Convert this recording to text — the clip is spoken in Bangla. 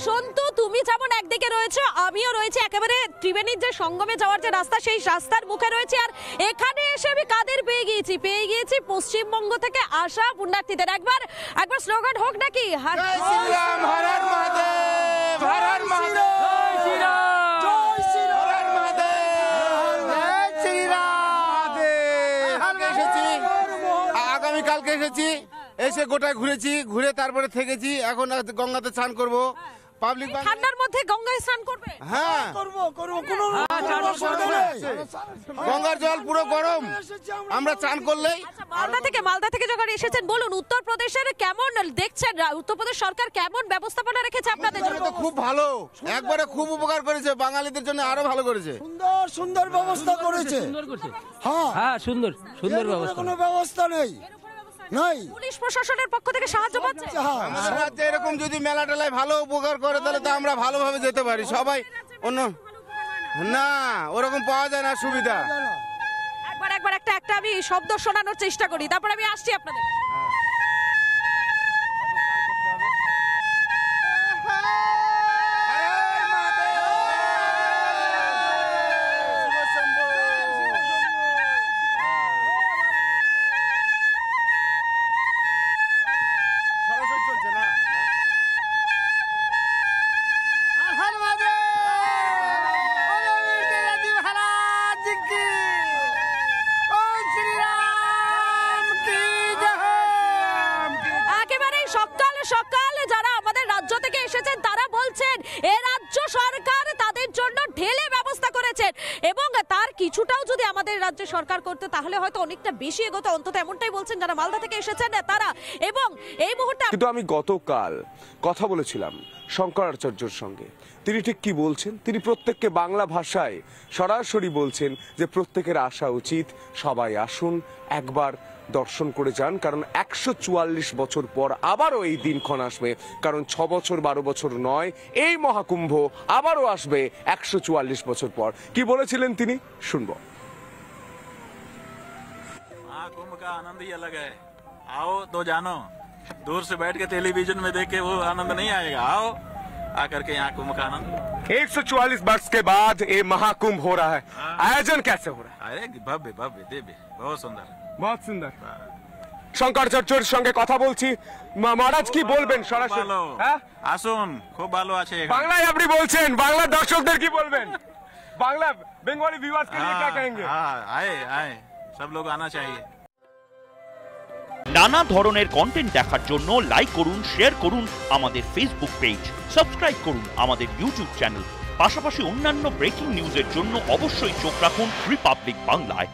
সন্তু, তুমি যেমন একদিকে রয়েছে, আমিও রয়েছে একেবারে ত্রিবেণীর যে সঙ্গমে যাওয়ার যে রাস্তা, সেই রাস্তার মুখে রয়েছে। আর এখানে এসে আমি কাদের পেয়ে গিয়েছি পশ্চিমবঙ্গ থেকে আসা পুণ্যার্থীদের। একবার স্লোগান হোক নাকি? আগামীকালকে এসেছি, এসে গোটায় ঘুরে তারপরে থেকেছি। এখন গঙ্গাতে স্নান করবো। পাবলিক ঠান্ডার মধ্যে গঙ্গায় স্নান করবে? হ্যাঁ, গঙ্গার জল পুরো গরম, আমরা স্নান করলেই। মালদা থেকে যখন এসেছেন, বলুন উত্তরপ্রদেশের কেমন দেখছেন? উত্তরপ্রদেশ সরকার কেমন ব্যবস্থাপনা রেখেছে আপনাদের জন্য? খুব ভালো, একবারে খুব উপকার করেছে, বাঙালিদের জন্য আরো ভালো করেছে। সুন্দর ব্যবস্থা করেছে। হ্যাঁ, সুন্দর ব্যবস্থা। কোনো ব্যবস্থা নেই, পুলিশ প্রশাসনের পক্ষ থেকে সাহায্য পাচ্ছে। এরকম যদি মেলা টেলায় ভালো উপকার করে তাহলে তো আমরা ভালোভাবে যেতে পারি সবাই। অন্য না, ওরকম পাওয়া যায় না সুবিধা। একবার একটা আমি শব্দ শোনানোর চেষ্টা করি, তারপর আমি আসছি আপনাদের। সকাল যারা আমাদের রাজ্য থেকে এসেছেন তারা বলছেন এ রাজ্য সরকার তাদের জন্য ঢেলে ব্যবস্থা করেছেন, এবং তার কিছুটাও যদি আমাদের রাজ্য সরকার করতে তাহলে হয়তো অনেকটা বেশি এগোতো, অন্তত এমনটাই বলছেন যারা মালদা থেকে এসেছেন তারা। এবং এই মুহূর্তে কিন্তু আমি গতকাল কথা বলেছিলাম শঙ্করাচার্যর সঙ্গে, তিনি ঠিক কি বলছেন? তিনি প্রত্যেককে বাংলা ভাষায় সরাসরি বলছেন যে প্রত্যেকের আসা উচিত, সবাই আসুন, একবার দর্শন করে যান, কারণ 144 বছর পর আবারও এই দিনক্ষণ আসবে, কারণ 6 বছর 12 বছর নয়, এই মহাকুম্ভ আবারও আসবে 144 বছর পর। কি বলেছিলেন তিনি, শুনবো। महाकुंभ का आनंद ही अलग है, आओ तो जानो, दूर से बैठ के टेलीविजन में देख के वो आनंद नहीं आएगा, आओ आकर के यहाँ कुंभ का आनंद। 144 वर्ष के बाद ये महाकुंभ हो रहा है, आयोजन कैसे हो रहा है? अरे भव्य भव्य दिव्य, बहुत सुंदर, बहुत सुंदर। শঙ্করাচার্যের সঙ্গে কথা বলছি, মহারাজ কি বলবেন সরাসরি? হ্যাঁ, আসুন, খুব ভালো আছে। বাংলায় আপনি বলছেন, বাংলা দর্শকদের কি বলবেন? বাংলা বেঙ্গলি ভিউয়ার্স के लिए क्या कहेंगे? आए सब लोग आना चाहिए। নানা ধরনের কন্টেন্ট দেখার জন্য লাইক করুন, শেয়ার করুন আমাদের ফেসবুক পেজ, সাবস্ক্রাইব করুন আমাদের ইউটিউব চ্যানেল, পাশাপাশি অন্যান্য ব্রেকিং নিউজের জন্য অবশ্যই চোখ রাখুন রিপাবলিক বাংলায়।